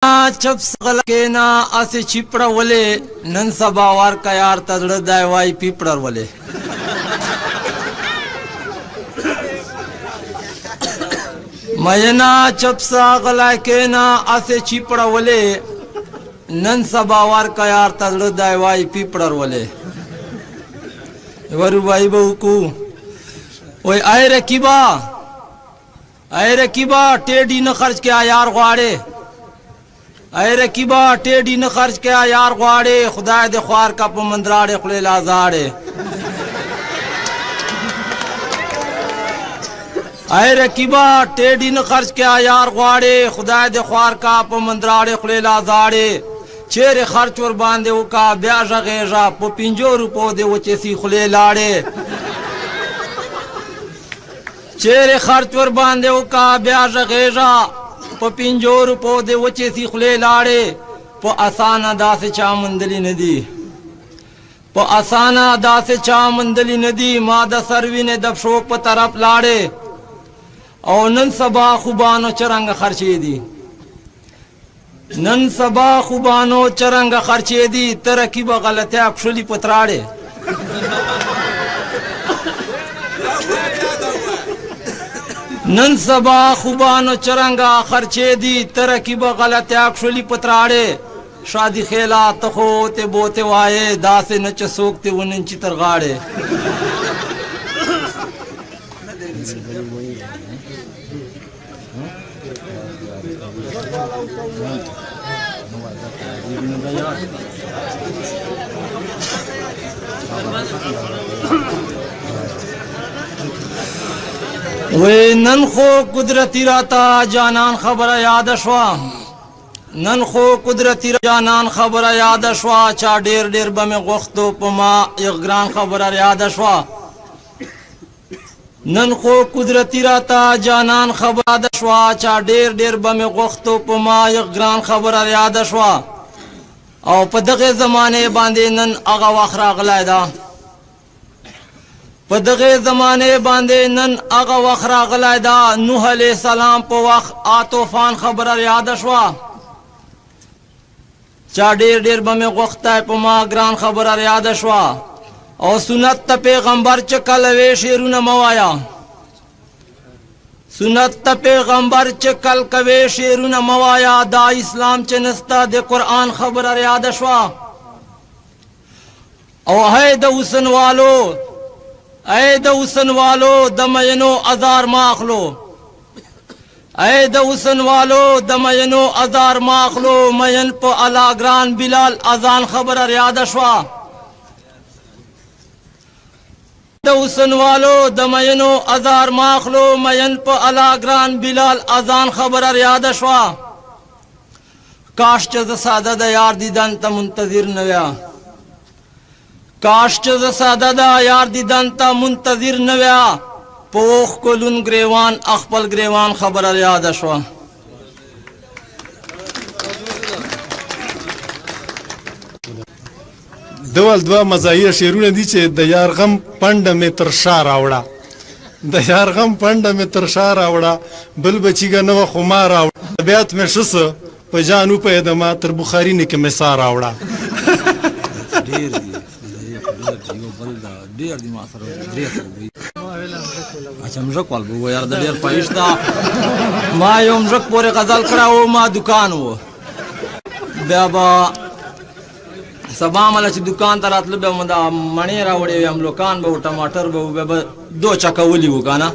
چپس غلکینا اسی چپڑا ولے نن سبا وار کا یار تزڑ دای وای پیپڑر ولے مینا چپس غلکینا اسی چپڑا ولے نن سبا وار کا یار تزڑ دای وای پیپڑر ولے ورو وای بو کو وای اے رکیبا ٹیڈی نہ خرچ کیا یار غواړي اے رکیبا ٹیڈی نہ خرچ کیا یار غواړي خدای دې خوار کا په مندراړې خپل لازاړې اے رکیبا ٹیڈی نہ خرچ کیا یار غواړي خدای دې خوار کا په مندراړې خپل لازاړې چیرې خرچ ور باندې وکا بیا ژغېژا په 50 روپو دې وچې سي خپل لاړې چیرې خرچ ور باندې وکا بیا ژغېژا په 50 روپو دې وچې سي خولې لاړې په اسانه داسې چا مندلي نه دي په اسانه داسې چا مندلي نه دي ما د سروینې د پښو په طرف لاړې او نن سبا خوبانو چرنګ خرچې دي نن سبا خوبانو چرنګ خرچې دي ترکیب غلطه اکشلی پتراړې نن سبا خوبانو چرنگا خرچے دی ترکیب غلط اکشلی پتراڑے شادی خیلا تخو تے بوتے وائے دا سے نچ سوکتے وننچی ترغاڑے وی نن خو قدرتی راتا جانان خبر یاد شوا نن خو قدرتی جانان خبر یاد شوا چا ډیر ډیر بم غختو پما یغران خبر یاد شوا نن خو قدرتی راتا جانان خبر یاد شوا چا ډیر ډیر بم غختو پما یغران خبر یاد شوا او په دغه زمانه باندې نن هغه واخرا غلای دا په دغه زمانه باندې نن هغه وخت راغلی دا نوح علیہ السلام په وخت طوفان خبره یاد شوه چا ډیر ډیر به مې غوښتی په ما ګران خبره یاد شوه او سنت ته پیغمبر چې کله وې شعرونه مه وایه سنت ته پیغمبر چې کل کوې شعرونه مه وایه دا اسلام چې نسته د قرآن خبره یاد شوه او هی د حسن والو اے د حسن والو د مینو ازار ماخلو اے د حسن والو د مینو ازار ماخلو مین په الاگران بلال اذان خبر یاد شوا د حسن والو د مینو ازار ماخلو مین په الاگران بلال اذان خبر یاد شوا کاش چې ساده د یار دیدن ته منتظر نه ویا کاش چې ساده دا یار دیدن ته منتظر نه ویا پوخ کولون گریوان خپل گریوان خبره یاد شوه دول دوه مزاحیه شعرونه دي چې د یار غم پنډه مې تر شا راوړه د یار غم پنډه مې تر شا راوړه بل بچیګه نه وه خو ما راوړه طبیعت مې ښه څه په جان وپوهېدمه تر بخاري نه کې مې سا راوړه ډیر دی ما سره درې سره اچھا مزک وال بو یار د ډیر پایشتا ما یو مزک پورې غزل کړه ما دکان وو بیا با سبا مله چې دکان ته راتلو بیا مدا مڼې راوړې هم لوکان به ټماټر به بیا دو چکولی و کنه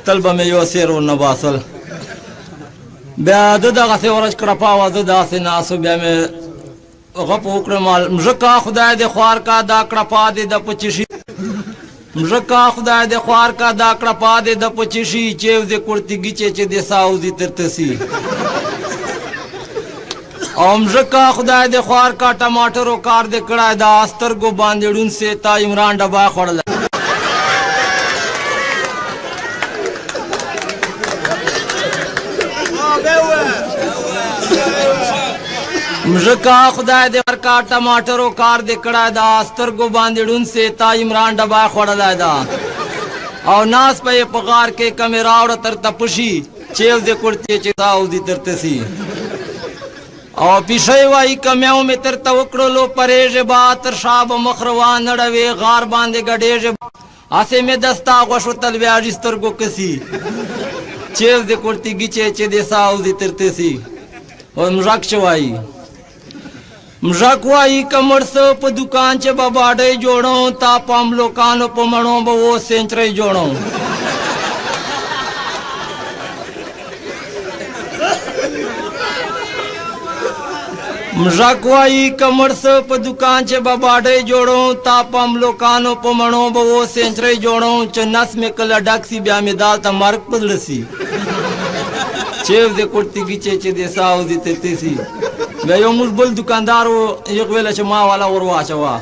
تل به مې یو سیر ور نه باسل بیا دغه څه ورځ کړه پاوازه داسې ناسو بیا مې غپ وکړه مال مزکا خدای دې خوار کا دا کړه پا دې د پچشي مزکا خدای دې خوار کا دا کړه پا دې د پچشي چیو دې کورتګی چې دې ساوزي ترتسي او مزکا خدای دې خوار کا ټماټرو کار دې کړه دا استرګو باندې ډون سه تا عمران ډبا خړل مزکا خدای دې ورکا ټماټرو کار دې کړه دا سترګو باندې ډون سه تا عمران ډبا خړلای دا او ناس په پغار کې کمراوړ تر تپشي چیو دې کړتي چې تاو دې ترتسي او پیشی وای کمیاو می تر توکړلو پرېږ با تر شا به مخ روان نړوې غار باندې ګډېږ هسې مې دستا غوښو تلویاږي سترګو کسي چیز دې کورتي ګیچې چې دې ساوزي ترتسي او مژک چې وایي مژک وایي که مړ څه په دوکان چې به باډۍ جوړوم تا په املوکانو په مڼو به اوس سینچرۍ جوړوم مژک وایي که مړ څه په دوکان چې به باډۍ جوړوم تا په املوکانو په مڼو به اوس سینچرۍ جوړوم چې نس مې کله ډک سي بیا مې دالته مرګ په زړه سي چیف دې کورتي ګیچې چې دې ساوزي ترتې سي بیا یو موږ بل دوکاندار و یو ویله چې ما والا ور واچوه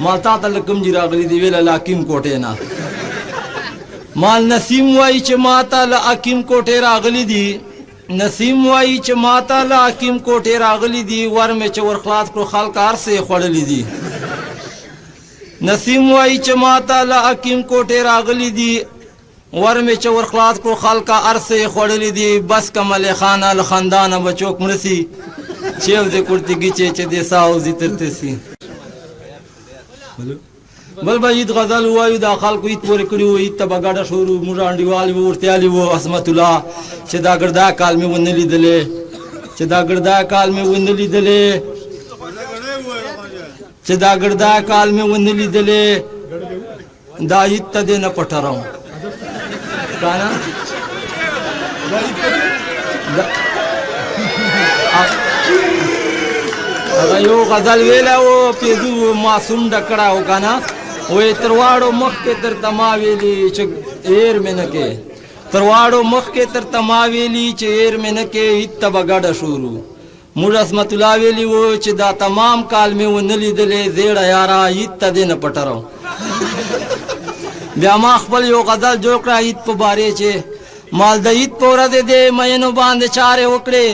مال تا ته له کوم ځای راغلي دي ویله له حکیم کوټې نه مال نسیم وایي چې ما ته له حکیم کوټې راغلي دي نسیم وایي چې ما ته له حکیم کوټې راغلي دي ور مې چې ور خلاص کړو خلک هر څه یې خوړلي دي نسیم وایي چې ما ته له حکیم کوټې راغلي دي ور مې چې ور خلاص کړو خلک هر څه یې خوړلي دي بس که ملې خانه له خندانه به چوک مرسي چیو دې کورتي ګیچې چې دې ساوزي ترتې سي بل به عید غزل ووایو دا خلکو عید پورې کړي وو عید ته به ګډه شروع موږ انډیوال وو ورتیالي وو عصمت الله چې دا ګردا کال مې ونه لیدلې چې دا ګردا کال مې ونه لیدلې چې دا ګردا کال مې ونه لیدلې دا عید ته دې نه پټرم کانا هغه یو غزل ویلی و پیدو معصوم ډکړه و که نه وایي تر واړو مخکې درته ما ویلي چې هیر مې نه کې تر واړو مخکې درته ما ویلي چې هیر مې نه کې عید ته به ګډه شروع موږ عصمت الله ویلي و چې دا تمام کال مې ونه لیدلې زیړه یاره عید ته دې نه پټرم بیا ما خپل یو غزل جوړ کړه عید په بارې چې مال د عید په ورځې دې مینو باندې چارې وکړې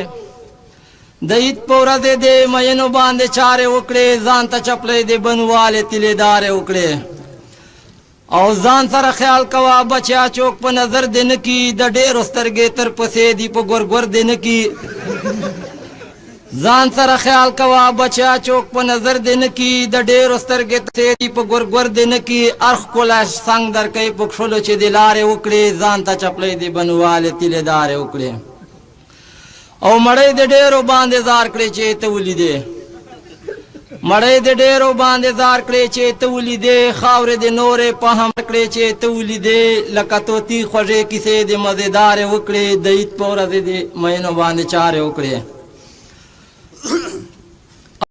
د عید په ورځې دې مینو باندې چارې وکړې ځان ته چپلۍ دې بنوالې تیلېدارې وکړې او ځان سره خیال کوه بچیا چوک په نظر دې نه کي د ډېرو سترګې تر پسې دي په ګورګور دې نه کي ځان سره خیال کوه بچیا چوک په نظر دې نه کي د ډېرو سترګې تر دي په ګورګور دې نه کي ارخ کوله څنګ درکوي په کښلو چې دې لارې وکړې ځان ته چپلۍ دې بنوالې تیلېدارې وکړې او مړی د ډېرو باندې زار کړې چې ته ولیدې مړی د ډېرو باندې زار کړې چې ته ولیدې خاورې د نورې په هم کړې چې ته ولیدې لکه توتي خوږې کیسې د مزېدارې وکړې د عید په ورځې د مینو باندې چارې وکړې